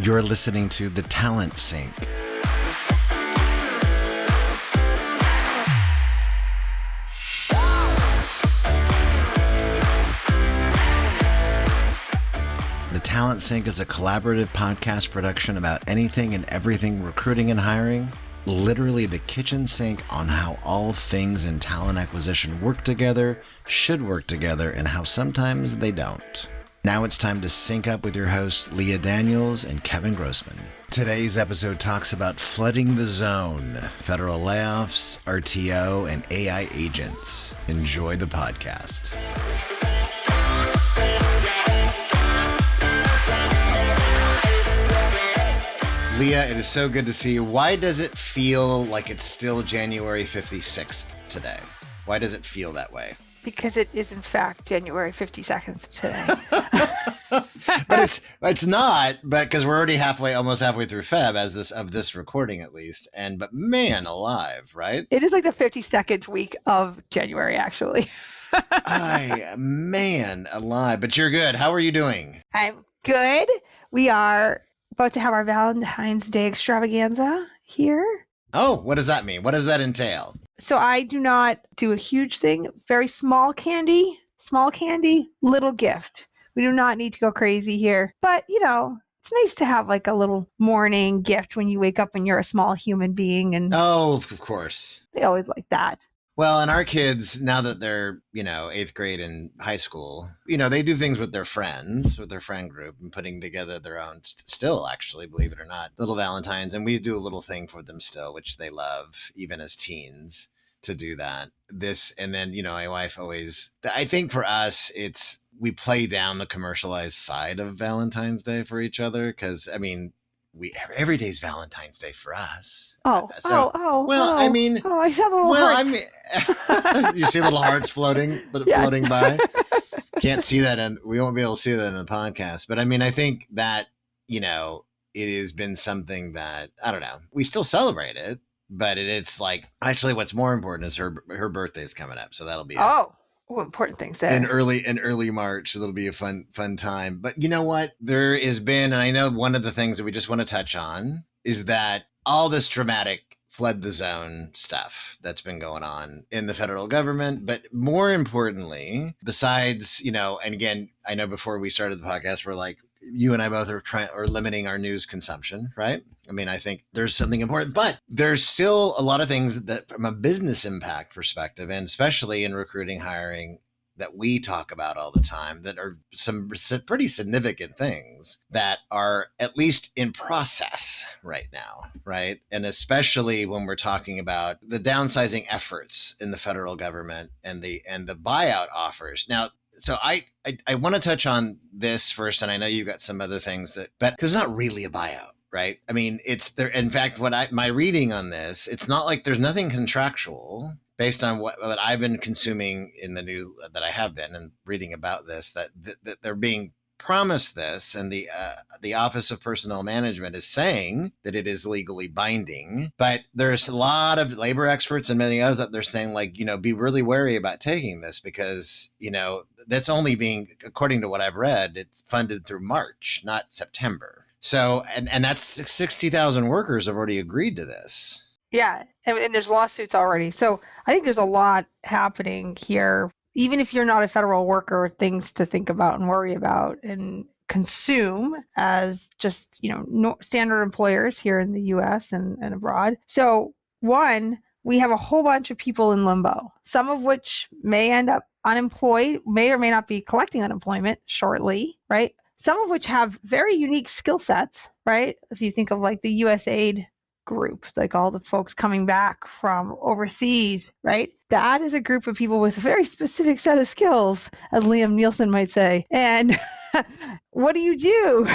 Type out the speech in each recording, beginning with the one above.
You're listening to The Talent Sync. The Talent Sync is a collaborative podcast production about anything and everything recruiting and hiring. Literally the kitchen sink on how all things in talent acquisition work together, should work together, and how sometimes they don't. Now it's time to sync up with your hosts, Leah Daniels and Kevin Grossman. Today's episode talks about flooding the zone, federal layoffs, RTO, and AI agents. Enjoy the podcast. Leah, it is so good to see you. Why does it feel like it's still January 56th today? Why does it feel that way? Because it is in fact January 52nd today. But it's not, but because we're already almost halfway through Feb of this recording at least. But man alive, right? It is like the 52nd week of January, actually. Man alive. But you're good. How are you doing? I'm good. We are about to have our Valentine's Day extravaganza here. Oh, what does that mean? What does that entail? So I do not do a huge thing. Very small candy, little gift. We do not need to go crazy here. But, it's nice to have like a little morning gift when you wake up and you're a small human being. And oh, of course. They always like that. Well, and our kids, now that they're, 8th grade and high school, they do things with their friends, with their friend group, and putting together their own, still actually, believe it or not, little Valentines. And we do a little thing for them still, which they love, even as teens, to do that. And then, my wife always, I think for us, we play down the commercialized side of Valentine's Day for each other. Because, every day's Valentine's Day for us. I saw little hearts. You see little hearts floating by. Can't see that, and we won't be able to see that in the podcast. But I think that it has been something that I don't know. We still celebrate it, but it's like actually what's more important is her birthday is coming up, so that'll be important things there. In early March, so that'll be a fun time. But you know what? There has been, and I know one of the things that we just want to touch on is that all this dramatic flood the zone stuff that's been going on in the federal government. But more importantly, besides, and again, I know before we started the podcast, we're like, you and I both are limiting our news consumption, right? I think there's something important, but there's still a lot of things that from a business impact perspective, and especially in recruiting, hiring, that we talk about all the time, that are some pretty significant things that are at least in process right now, right? And especially when we're talking about the downsizing efforts in the federal government and the buyout offers. Now, so I want to touch on this first, and I know you've got some other things because it's not really a buyout, right? It's there. In fact, my reading on this, it's not like there's nothing contractual based on what I've been consuming in the news that I have been and reading about this, that they're being promised this, and the Office of Personnel Management is saying that it is legally binding. But there's a lot of labor experts and many others that they're saying, like, be really wary about taking this because, that's only being, according to what I've read, it's funded through March, not September. So, and that's 60,000 workers have already agreed to this. Yeah, and there's lawsuits already. So I think there's a lot happening here. Even if you're not a federal worker, things to think about and worry about and consume as just, standard employers here in the U.S. and abroad. So one, we have a whole bunch of people in limbo, some of which may end up unemployed, may or may not be collecting unemployment shortly, right? Some of which have very unique skill sets, right? If you think of like the USAID group, like all the folks coming back from overseas, right? That is a group of people with a very specific set of skills, as Liam Nielsen might say. And what do you do?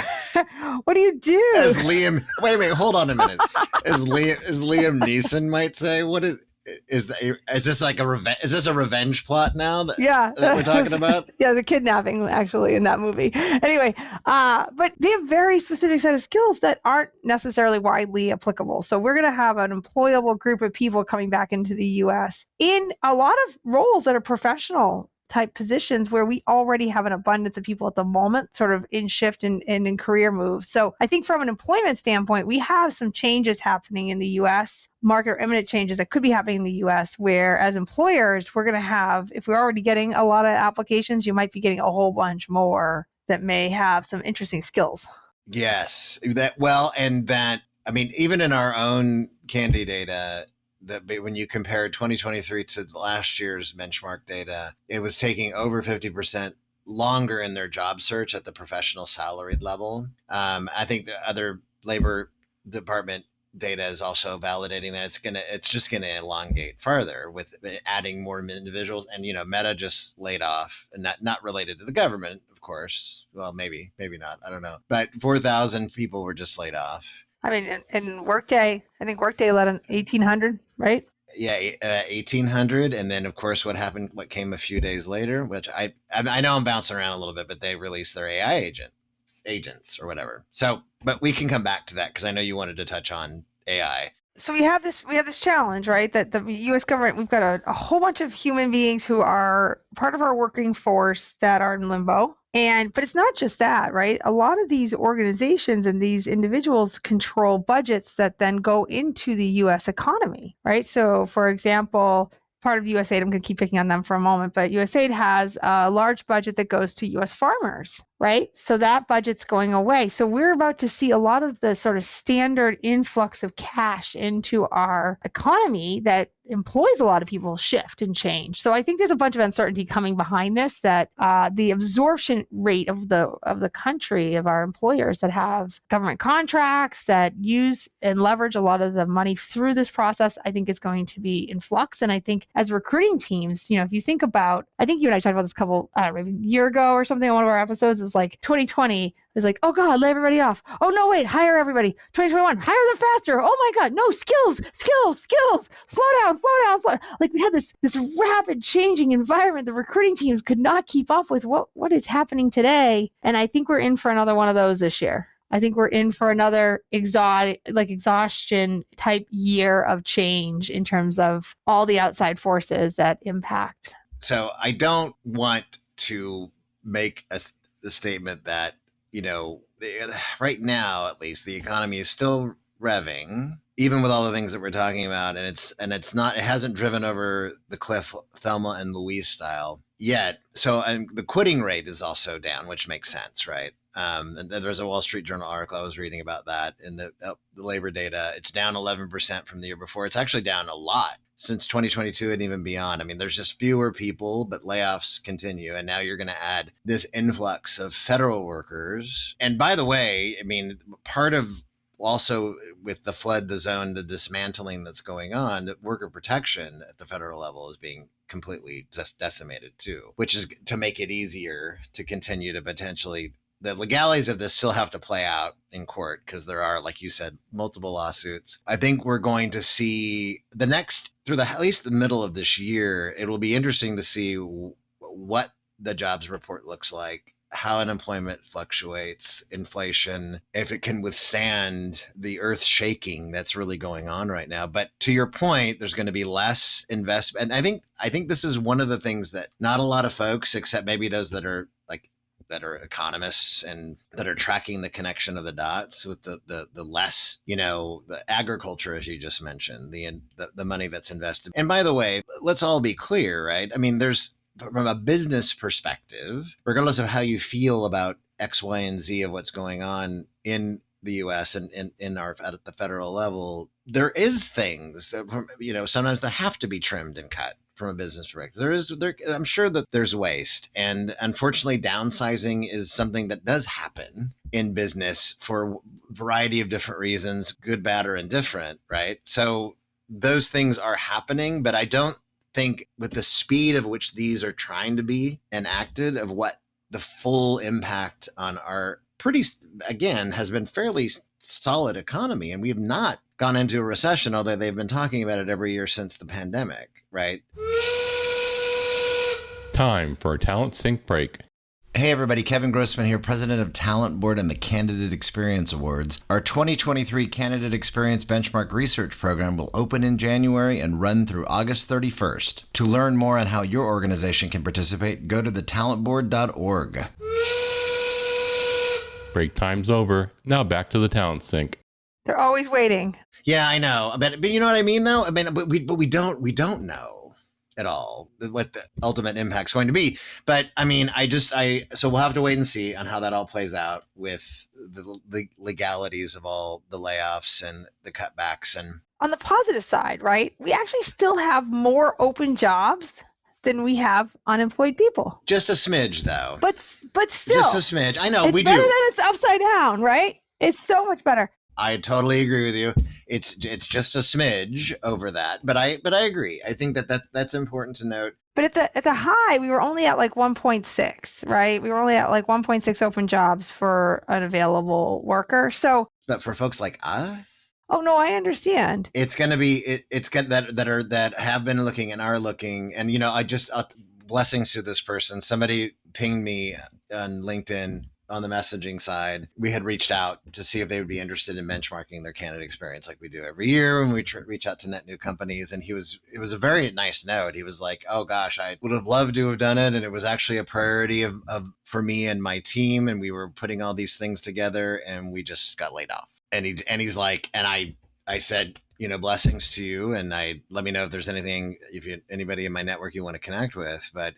What do you do? As Liam, wait, hold on a minute. As Liam Neeson might say, is this like is this a revenge plot now that we're talking about? Yeah, the kidnapping actually in that movie. Anyway, but they have very specific set of skills that aren't necessarily widely applicable. So we're going to have an employable group of people coming back into the U.S. in a lot of roles that are professional type positions where we already have an abundance of people at the moment, sort of in shift and in career moves. So I think from an employment standpoint, we have some changes happening in the US, market or imminent changes that could be happening in the US, where as employers, we're going to have, if we're already getting a lot of applications, you might be getting a whole bunch more that may have some interesting skills. Yes, that well, and that I mean, even in our own Candy data, that when you compare 2023 to last year's benchmark data, it was taking over 50% longer in their job search at the professional salaried level. I think the other labor department data is also validating that it's just gonna elongate further with adding more individuals. And Meta just laid off, and not related to the government, of course. Well, maybe not, I don't know, but 4,000 people were just laid off. I mean, in Workday, I think Workday led an 1,800, right? Yeah, 1,800. And then of course what came a few days later, which I know I'm bouncing around a little bit, but they released their AI agents or whatever. So, but we can come back to that because I know you wanted to touch on AI. So we have this challenge, right? That the U.S. government, we've got a whole bunch of human beings who are part of our working force that are in limbo. But it's not just that, right? A lot of these organizations and these individuals control budgets that then go into the U.S. economy, right? So, for example, part of USAID, I'm going to keep picking on them for a moment, but USAID has a large budget that goes to US farmers, right? So that budget's going away. So we're about to see a lot of the sort of standard influx of cash into our economy that employs a lot of people shift and change. So I think there's a bunch of uncertainty coming behind this, that the absorption rate of the country, of our employers that have government contracts that use and leverage a lot of the money through this process, I think is going to be in flux. And I think as recruiting teams, if you think about, I think you and I talked about this maybe a year ago or something on one of our episodes. It was like 2020. It was like, oh God, lay everybody off. Oh no, wait, hire everybody. 2021, hire them faster. Oh my God, no, skills. Slow down. Like we had this rapid changing environment. The recruiting teams could not keep up with what is happening today. And I think we're in for another one of those this year. I think we're in for another exhaustion type year of change in terms of all the outside forces that impact. So I don't want to make a statement that, right now, at least, the economy is still revving, even with all the things that we're talking about. And it hasn't driven over the cliff, Thelma and Louise style yet. So the quitting rate is also down, which makes sense, right? And there's a Wall Street Journal article I was reading about that in the labor data. It's down 11% from the year before. It's actually down a lot since 2022 and even beyond. I mean, there's just fewer people, but layoffs continue. And now you're going to add this influx of federal workers. And by the way, I mean, part of also with the flood the zone, the dismantling that's going on, that worker protection at the federal level is being completely just decimated too, which is to make it easier to continue to potentially, the legalities of this still have to play out in court because there are, like you said, multiple lawsuits. I think we're going to see at least the middle of this year, it will be interesting to see what the jobs report looks like, how unemployment fluctuates, inflation, if it can withstand the earth shaking that's really going on right now. But to your point, there's going to be less investment. And I think this is one of the things that not a lot of folks, except maybe those that are economists and that are tracking the connection of the dots with the less, the agriculture, as you just mentioned, the money that's invested. And by the way, let's all be clear, right? I mean, from a business perspective, regardless of how you feel about X, Y, and Z of what's going on in the U.S. and at the federal level, there is things that, sometimes that have to be trimmed and cut from a business perspective. I'm sure that there's waste, and unfortunately, downsizing is something that does happen in business for a variety of different reasons, good, bad, or indifferent, right? So those things are happening, but I don't think with the speed of which these are trying to be enacted, of what the full impact on our has been fairly solid economy. And we have not gone into a recession, although they've been talking about it every year since the pandemic, right? Time for a talent sync break. Hey everybody, Kevin Grossman here, president of Talent Board and the Candidate Experience Awards. Our 2023 Candidate Experience Benchmark Research Program will open in January and run through August 31st. To learn more on how your organization can participate, go to thetalentboard.org. Break time's over. Now back to the talent sync. They're always waiting. Yeah, I know, but you know what I mean, though. But we don't know at all what the ultimate impact's going to be. But I mean, so we'll have to wait and see on how that all plays out with the legalities of all the layoffs and the cutbacks. And on the positive side, right? We actually still have more open jobs than we have unemployed people. Just a smidge, though. But still, just a smidge. I know it's we better do. than it's upside down, right? It's so much better. I totally agree with you. It's just a smidge over that, but I agree. I think that's important to note. But at the high, we were only at like 1.6, right? We were only at like 1.6 open jobs for an available worker. So, but for folks like us, oh no, I understand. It's going to be it's got that have been looking and are looking, and blessings to this person. Somebody pinged me on LinkedIn. On the messaging side, we had reached out to see if they would be interested in benchmarking their candidate experience like we do every year when we reach out to net new companies. And it was a very nice note. He was like, oh gosh, I would have loved to have done it. And it was actually a priority for me and my team. And we were putting all these things together and we just got laid off. And he's like, and I said, blessings to you. And let me know if there's anybody in my network you want to connect with, but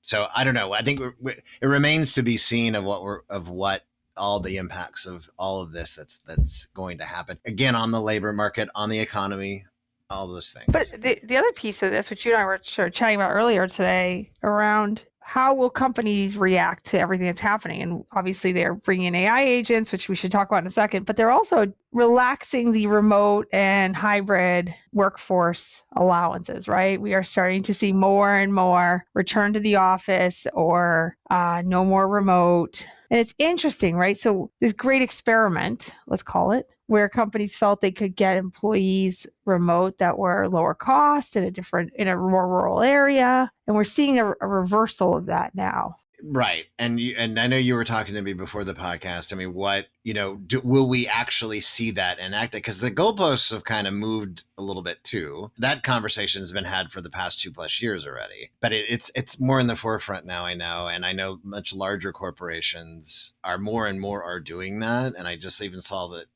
so I don't know. I think it remains to be seen of what all the impacts of all of this that's going to happen again on the labor market, on the economy, all those things. But the other piece of this, which you and I were sort of chatting about earlier today, around how will companies react to everything that's happening? And obviously they're bringing in AI agents, which we should talk about in a second, but they're also relaxing the remote and hybrid workforce allowances, right? We are starting to see more and more return to the office or no more remote. And it's interesting, right? So this great experiment, let's call it, where companies felt they could get employees remote that were lower cost in a more rural area. And we're seeing a reversal of that now. Right. And I know you were talking to me before the podcast. I mean, will we actually see that enacted? Because the goalposts have kind of moved a little bit too. That conversation has been had for the past 2+ years already, but it's more in the forefront now. I know. And I know much larger corporations are more and more are doing that. And I just even saw that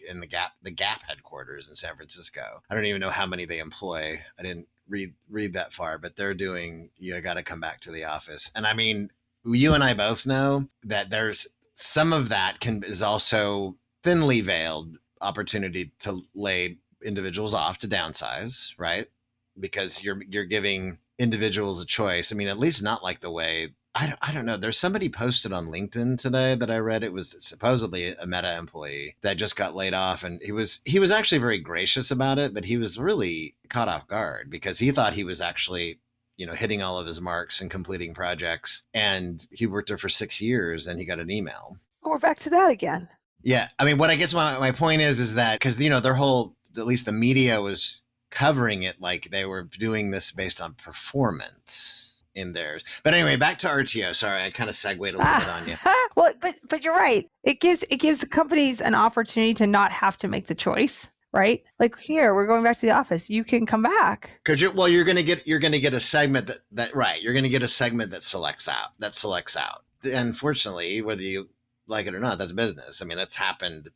in the Gap headquarters in San Francisco. I don't even know how many they employ. I didn't read that far, but they're doing, got to come back to the office. And I mean, you and I both know that there's some of that is also thinly veiled opportunity to lay individuals off to downsize, right? Because you're giving individuals a choice. I mean, at least not like the way, I don't know. There's somebody posted on LinkedIn today that I read. It was supposedly a Meta employee that just got laid off. And he was actually very gracious about it, but he was really caught off guard because he thought he was actually hitting all of his marks and completing projects. And he worked there for 6 years and he got an email. Oh, we're back to that again. Yeah. I mean, what I guess my point is that because, their whole, at least the media was covering it like they were doing this based on performance in theirs. But anyway, back to RTO. Sorry, I kind of segued a little bit on you. Well, but you're right. It gives the companies an opportunity to not have to make the choice. Right? Like here, we're going back to the office. You can come back. Because you're going to get a segment that right. You're going to get a segment that selects out. Unfortunately, whether you like it or not, that's business. I mean, that's happened,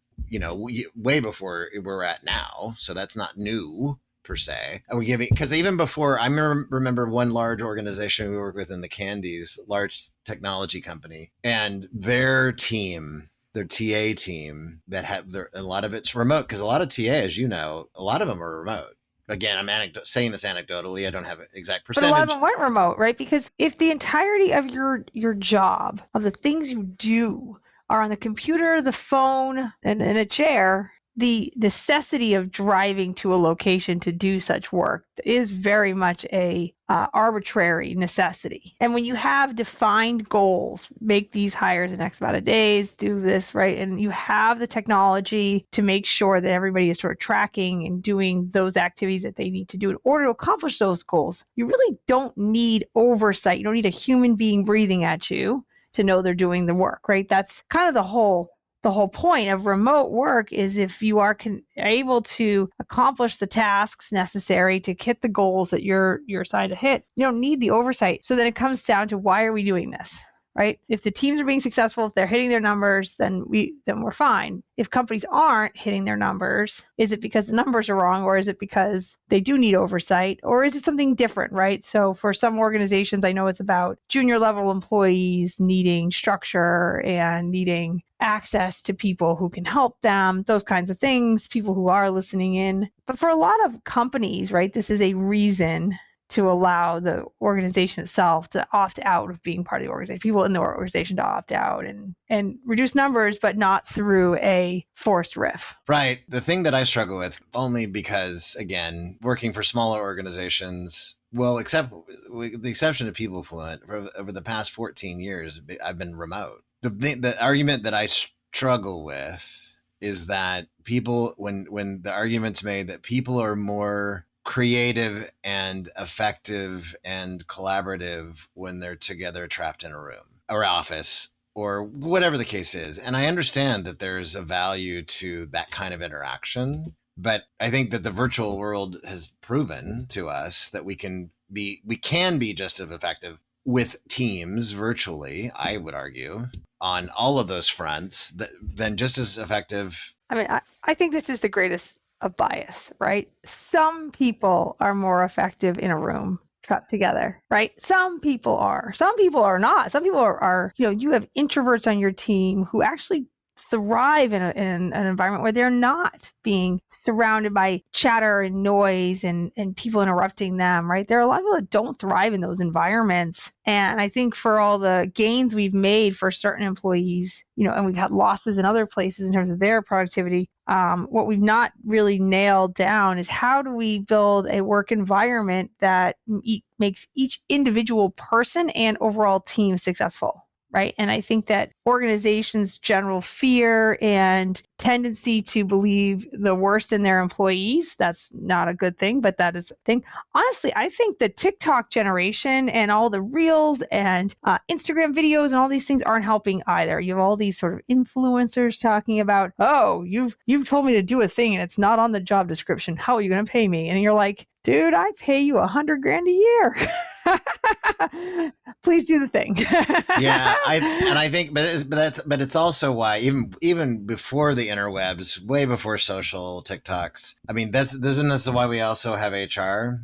way before we're at now. So that's not new per se. And because even before, I remember one large organization we work with in the Candies, large technology company, and their TA team that have a lot of it's remote because a lot of TA, as you know, a lot of them are remote. Again, I'm saying this anecdotally. I don't have an exact percentage. But a lot of them weren't remote, right? Because if the entirety of your job, of the things you do, are on the computer, the phone, and in a chair, the necessity of driving to a location to do such work is very much a arbitrary necessity. And when you have defined goals, make these hires in X amount of days, do this, right? And you have the technology to make sure that everybody is sort of tracking and doing those activities that they need to do in order to accomplish those goals. You really don't need oversight. You don't need a human being breathing at you. to know they're doing the work, right? That's kind of the whole point of remote work is if you are able to accomplish the tasks necessary to hit the goals that you're assigned to hit, you don't need the oversight. So then it comes down to, why are we doing this? Right? If the teams are being successful, if they're hitting their numbers, then we're fine. If companies aren't hitting their numbers, is it because the numbers are wrong, or is it because they do need oversight, or is it something different, right? So for some organizations, I know it's about junior level employees needing structure and needing access to people who can help them, those kinds of things, people who are listening in. But for a lot of companies, right, this is a reason to allow the organization itself to opt out of being part of the organization, people in the organization to opt out and reduce numbers, but not through a forced RIF. Right. The thing that I struggle with, only because, again, working for smaller organizations, well, except with the exception of People Fluent, over the past 14 years, I've been remote. The argument that I struggle with is that people, when the argument's made that people are more creative and effective and collaborative when they're together trapped in a room or office or whatever the case is. And I understand that there's a value to that kind of interaction, but I think that the virtual world has proven to us that we can be just as effective with teams virtually, I would argue, on all of those fronts, than just as effective. I mean, I think this is the greatest of bias, right? Some people are more effective in a room trapped together, right? Some people are not. Some people are, you have introverts on your team who actually thrive in an environment where they're not being surrounded by chatter and noise and people interrupting them, right? There are a lot of people that don't thrive in those environments. And I think for all the gains we've made for certain employees, and we've had losses in other places in terms of their productivity, what we've not really nailed down is, how do we build a work environment that makes each individual person and overall team successful? Right. And I think that organizations' general fear and tendency to believe the worst in their employees, that's not a good thing, but that is a thing. Honestly, I think the TikTok generation and all the reels and Instagram videos and all these things aren't helping either. You have all these sort of influencers talking about, oh, you've told me to do a thing and it's not on the job description. How are you going to pay me? And you're like, dude, I pay you $100,000 a year. Please do the thing. Yeah, I think, but it's also why even before the interwebs, way before social TikToks. I mean, isn't this why we also have HR,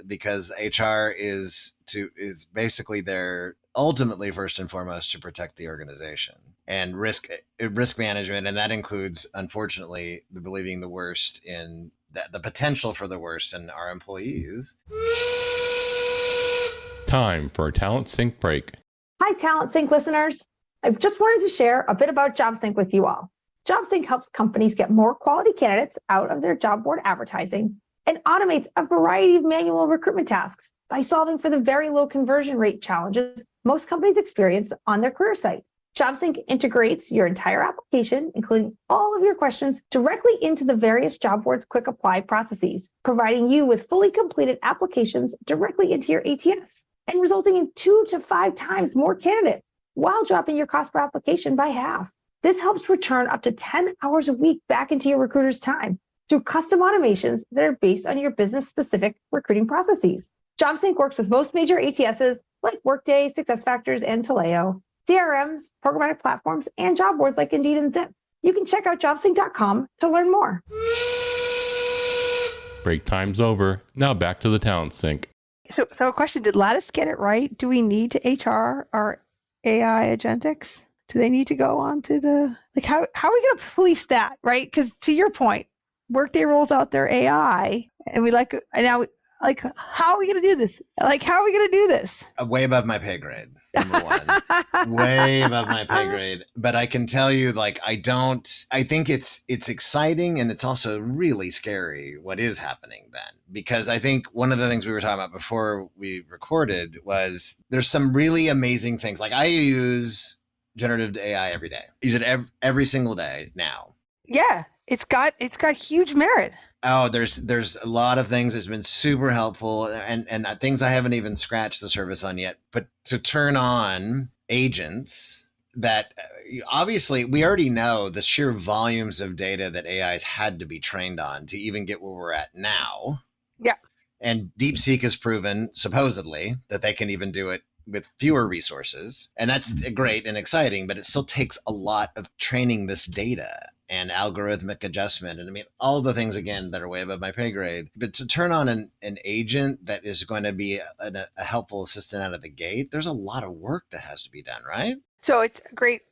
because HR is basically there ultimately first and foremost to protect the organization and risk management, and that includes, unfortunately, believing the worst in the potential for the worst in our employees. Time for a Talent Sync break. Hi, Talent Sync listeners. I just wanted to share a bit about JobSync with you all. JobSync helps companies get more quality candidates out of their job board advertising and automates a variety of manual recruitment tasks by solving for the very low conversion rate challenges most companies experience on their career site. JobSync integrates your entire application, including all of your questions, directly into the various job boards' quick apply processes, providing you with fully completed applications directly into your ATS and resulting in 2 to 5 times more candidates while dropping your cost per application by half. This helps return up to 10 hours a week back into your recruiter's time through custom automations that are based on your business-specific recruiting processes. JobSync works with most major ATSs like Workday, SuccessFactors, and Taleo, CRMs, programmatic platforms, and job boards like Indeed and Zip. You can check out jobsync.com to learn more. Break time's over. Now back to the Talent Sync. So a question, did Lattice get it right? Do we need to HR our AI agentics? Do they need to go on to how are we going to police that, right? Because to your point, Workday rolls out their AI and how are we going to do this? How are we going to do this? Way above my pay grade, number one. Way above my pay grade. But I can tell you, I think it's exciting, and it's also really scary what is happening then. Because I think one of the things we were talking about before we recorded was there's some really amazing things. I use generative AI every day. I use it every single day now. Yeah, it's got huge merit. Oh, there's a lot of things that's been super helpful, and things I haven't even scratched the surface on yet. But to turn on agents that obviously we already know the sheer volumes of data that AIs had to be trained on to even get where we're at now. Yeah. And DeepSeek has proven, supposedly, that they can even do it with fewer resources. And that's great and exciting, but it still takes a lot of training this data and algorithmic adjustment. And I mean, all the things, again, that are way above my pay grade. But to turn on an agent that is going to be a helpful assistant out of the gate, there's a lot of work that has to be done, right? So it's a great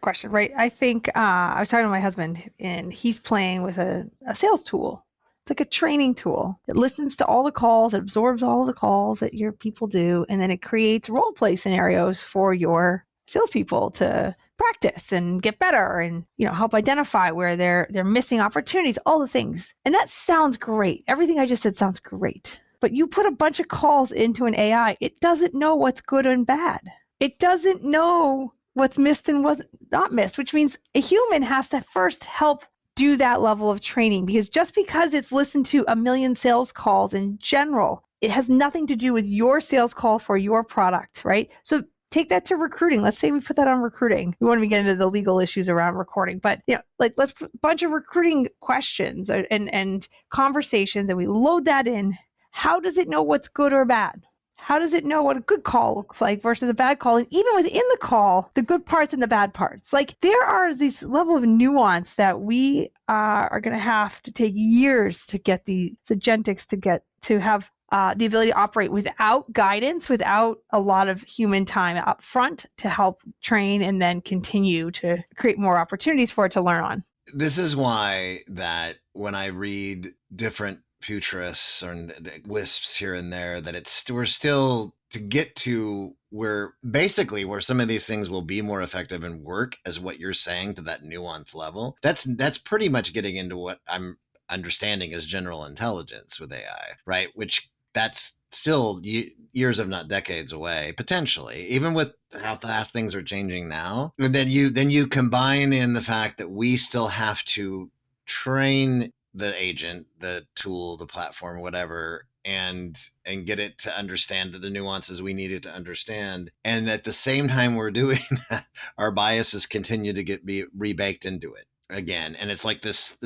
question, right? I think I was talking to my husband, and he's playing with a sales tool. It's like a training tool. It listens to all the calls, it absorbs all the calls that your people do, and then it creates role play scenarios for your salespeople to practice and get better, and help identify where they're missing opportunities, all the things. And that sounds great. Everything I just said sounds great. But you put a bunch of calls into an AI, it doesn't know what's good and bad. It doesn't know what's missed and what's not missed, which means a human has to first help do that level of training, because just because it's listened to a million sales calls in general, it has nothing to do with your sales call for your product, right? So take that to recruiting. Let's say we put that on recruiting. We want to get into the legal issues around recording, but let's put a bunch of recruiting questions and conversations, and we load that in. How does it know what's good or bad? How does it know what a good call looks like versus a bad call? And even within the call, the good parts and the bad parts. Like, there are these level of nuance that we are going to have to take years to get the agentics to have the ability to operate without guidance, without a lot of human time up front to help train and then continue to create more opportunities for it to learn on. This is why that when I read different futurists or wisps here and there, that we're still to get to where some of these things will be more effective and work as what you're saying to that nuance level. That's pretty much getting into what I'm understanding as general intelligence with AI, right? Which that's still years, if not decades away, potentially, even with how fast things are changing now. And then you combine in the fact that we still have to train the agent, the tool, the platform, whatever, and get it to understand the nuances we need it to understand. And at the same time we're doing that, our biases continue to be rebaked into it again. And it's like this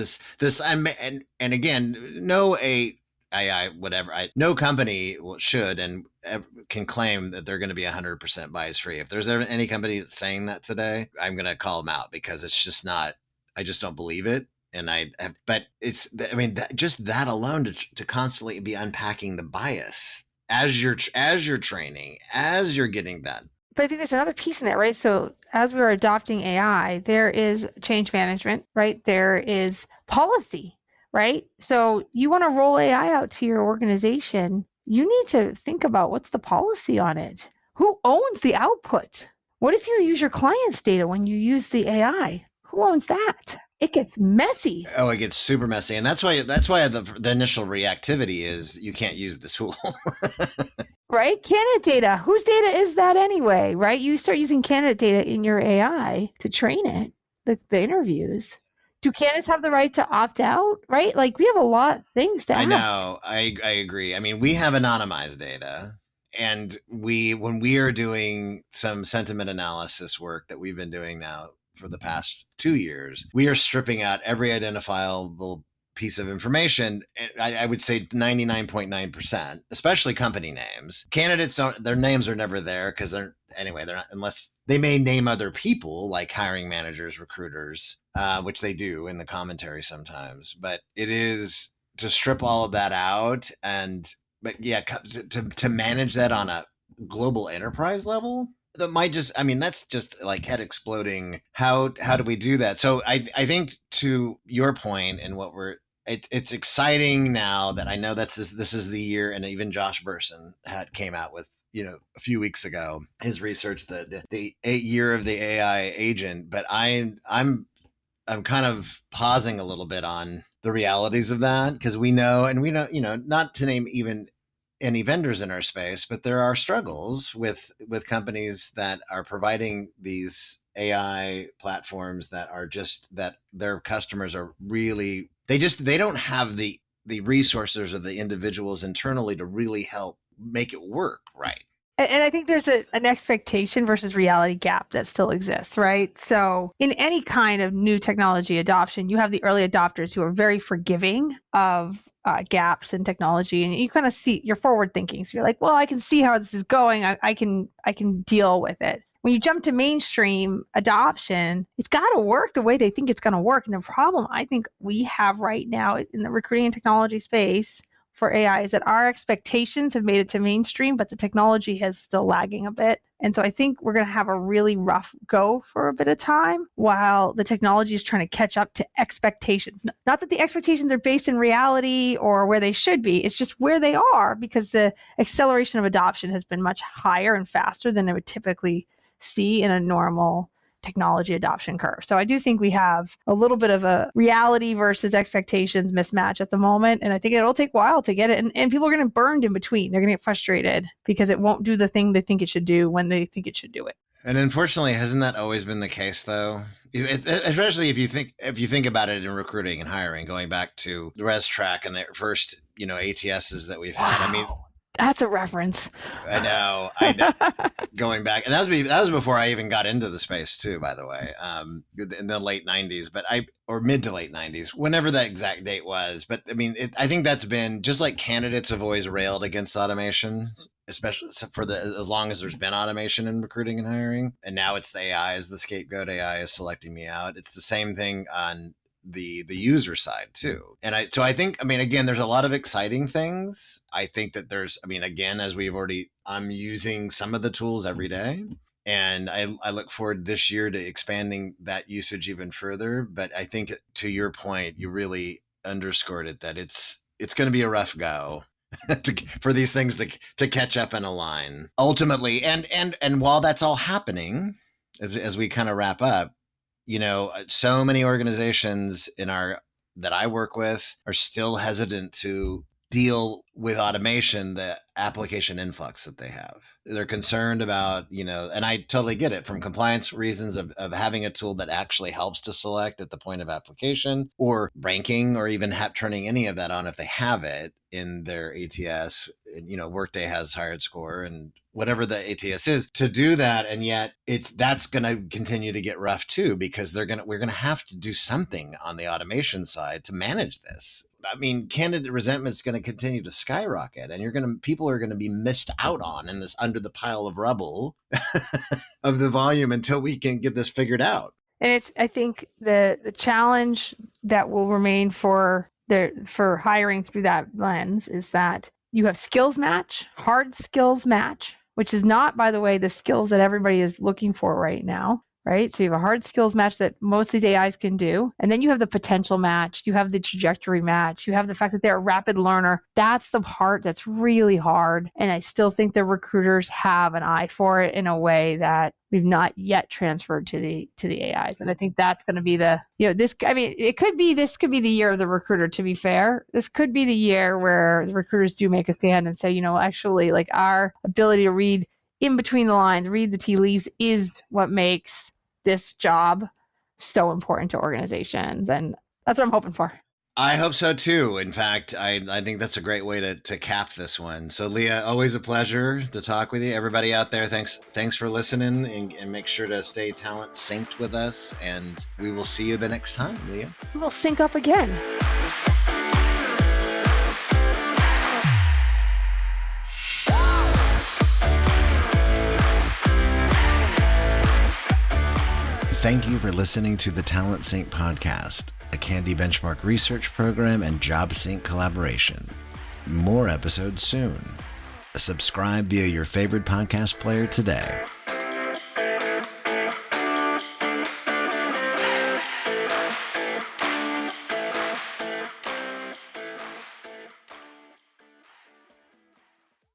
and again, no AI, whatever, no company should and can claim that they're going to be 100% bias free. If there's ever any company that's saying that today, I'm going to call them out, because it's just not, I just don't believe it. And but it's, I mean, just that alone to constantly be unpacking the bias as you're training, as you're getting that. But I think there's another piece in that, right? So as we're adopting AI, there is change management, right? There is policy, right? So you want to roll AI out to your organization, you need to think about what's the policy on it. Who owns the output? What if you use your client's data when you use the AI? Who owns that? It gets messy. Oh, it gets super messy. And that's why the initial reactivity is you can't use the tool. Right? Candidate data. Whose data is that anyway, right? You start using candidate data in your AI to train it, the interviews. Do candidates have the right to opt out, right? Like, we have a lot of things to ask. I know. I agree. I mean, we have anonymized data. And when we are doing some sentiment analysis work that we've been doing now for the past 2 years, we are stripping out every identifiable piece of information. I would say 99.9%, especially company names. Candidates their names are never there because they're not, unless they may name other people like hiring managers, recruiters, which they do in the commentary sometimes. But it is to strip all of that out but yeah, to manage that on a global enterprise level, that might just, I mean, that's just like head exploding. How do we do that? So I think, to your point, and it's exciting now that I know this is the year, and even Josh Burson came out with, a few weeks ago, his research, the 8 year of the AI agent. But I'm kind of pausing a little bit on the realities of that, because we know, not to name even any vendors in our space, but there are struggles with companies that are providing these AI platforms that their customers are really, they don't have the resources or the individuals internally to really help make it work right. And I think there's an expectation versus reality gap that still exists, right? So in any kind of new technology adoption, you have the early adopters who are very forgiving of gaps in technology, and you kind of see you're forward thinking. So you're like, well, I can see how this is going. I can deal with it. When you jump to mainstream adoption, it's got to work the way they think it's going to work. And the problem I think we have right now in the recruiting and technology space for AI is that our expectations have made it to mainstream, but the technology has still lagging a bit. And so I think we're going to have a really rough go for a bit of time while the technology is trying to catch up to expectations. Not that the expectations are based in reality or where they should be, it's just where they are because the acceleration of adoption has been much higher and faster than they would typically see in a normal technology adoption curve. So I do think we have a little bit of a reality versus expectations mismatch at the moment. And I think it'll take a while to get it. And people are going to burn in between. They're going to get frustrated because it won't do the thing they think it should do when they think it should do it. And unfortunately, hasn't that always been the case, though? Especially if you think about it in recruiting and hiring, going back to the Res Track and the first, ATSs that we've had. Wow. I mean, that's a reference. I know. Going back, and that was before I even got into the space too, by the way, in the late 90s, or mid to late 90s, whenever that exact date was. But I mean, I think that's been just like candidates have always railed against automation, especially as long as there's been automation in recruiting and hiring. And now it's the AI is the scapegoat. AI is selecting me out. It's the same thing on the user side too. And I think, again, there's a lot of exciting things. I think that again, as I'm using some of the tools every day. And I look forward this year to expanding that usage even further. But I think to your point, you really underscored it, that it's going to be a rough go for these things to catch up and align ultimately. And while that's all happening, as we kind of wrap up, so many organizations that I work with are still hesitant to deal with automation, the application influx that they have. They're concerned about, and I totally get it from compliance reasons of having a tool that actually helps to select at the point of application or ranking, or even turning any of that on if they have it in their ATS. Workday has hired score and whatever the ATS is to do that. And yet that's going to continue to get rough too, because we're going to have to do something on the automation side to manage this. Candidate resentment is going to continue to skyrocket, and people are going to be missed out on in this under the pile of rubble of the volume until we can get this figured out. And I think the challenge that will remain for hiring through that lens is that you have skills match, hard skills match, which is not, by the way, the skills that everybody is looking for right now. Right? So you have a hard skills match that most of these AIs can do. And then you have the potential match. You have the trajectory match. You have the fact that they're a rapid learner. That's the part that's really hard. And I still think the recruiters have an eye for it in a way that we've not yet transferred to the AIs. And I think that's going to be this could be the year of the recruiter, to be fair. This could be the year where the recruiters do make a stand and say, actually, like, our ability to read in between the lines, read the tea leaves is what makes this job so important to organizations. And that's what I'm hoping for. I hope so too. In fact, I think that's a great way to cap this one. So Leah, always a pleasure to talk with you. Everybody out there, thanks for listening, and make sure to stay talent synced with us. And we will see you the next time, Leah. We'll sync up again. Thank you for listening to the Talent Sync podcast, a Candy Benchmark research program and Job Sync collaboration. More episodes soon. Subscribe via your favorite podcast player today.